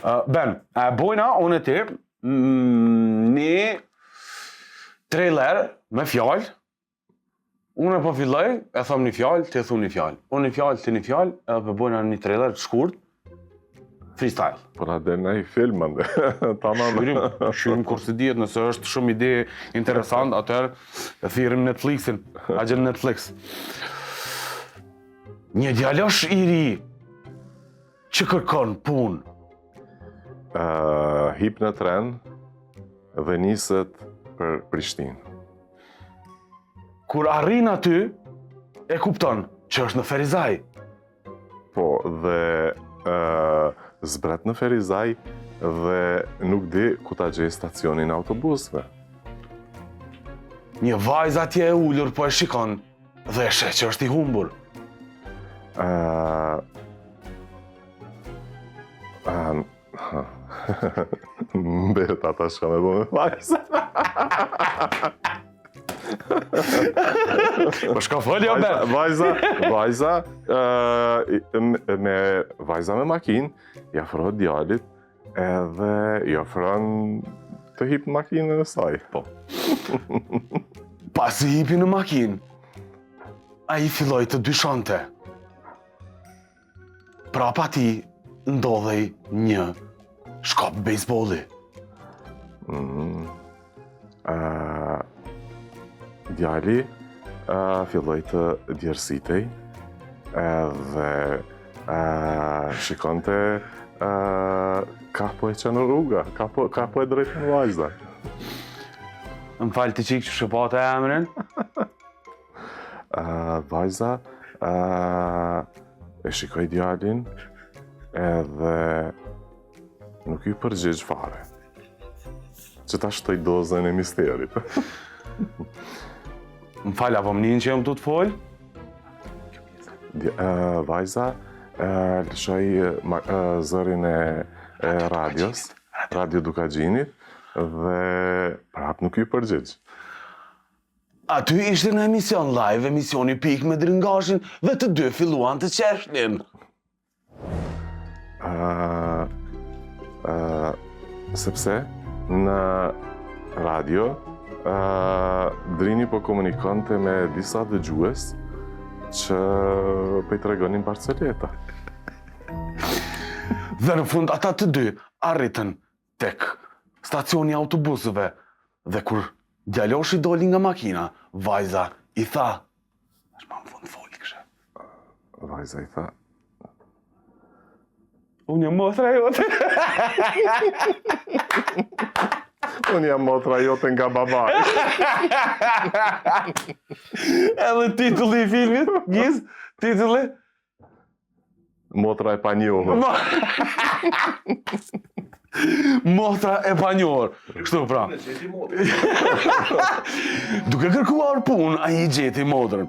Ben, bojna unë e ti një trailer me fjallë. Unë e po filloj, e thom një fjallë, ti e thu një fjallë. Unë një fjallë, ti një fjallë, edhe po bojna një trailer të shkurt, freestyle. Po na del në i film, ande. Tamam. Shyrim kur se dihet, nëse është shumë ide interesant, atëherë e thirrim Netflixin, agjen Netflix. Një djalosh i ri që kërkon punë. Hip në tren dhe niset për Prishtinë. Kur arrin aty, e kupton që është në Ferizaj. Po, dhe zbret në Ferizaj dhe nuk di ku ta gjej stacionin autobusve. Një vajzë atje e ullur po e shikon dhe e sheh që është i humbur. Mbet ata shka me bo me vajza. Po shka folja be. Vajza me makinë i afrohet djalit edhe i ofron të hip në makinën e saj. Po. Pas i hipi në makinë, a i filloj të dyshonte. Prapa ti ndodhej një shkop bejsbolli. Djali filloj të djersitej edhe shikonte ka po e që në rruga, ka po e drejt në vajzda. Më falë të qikë që shëpate e emrin? Vajza e shikoj djalin edhe nuk i përgjigj fare. Që ta shtoj dozën e misterit. Më falë, apo më njën që jam të folë? Vajza lëshoj zërin e radios, Radio Dukagjinit, dhe prap nuk i përgjigj. Aty ishte në emision live, emisioni pik me Dringashin dhe të dy filluan të qeshnin. Sepse në radio Drini po komunikonte me disa dëgjues që po i tregonin Barceleta. Dhe në fund ata të dy arritën tek stacioni autobusëve dhe kur djaloshi doli nga makina, vajza i tha, është ma më fund foli këshe. Vajza i tha, unë jam motra jote. unë jam motra jote nga babaj. Edhe titulli i filmit, Giz, titulli? Motra e panjohur. Motra e panjohur. Kështu pra. Duke kërkuar punë, ai i gjeti motrën.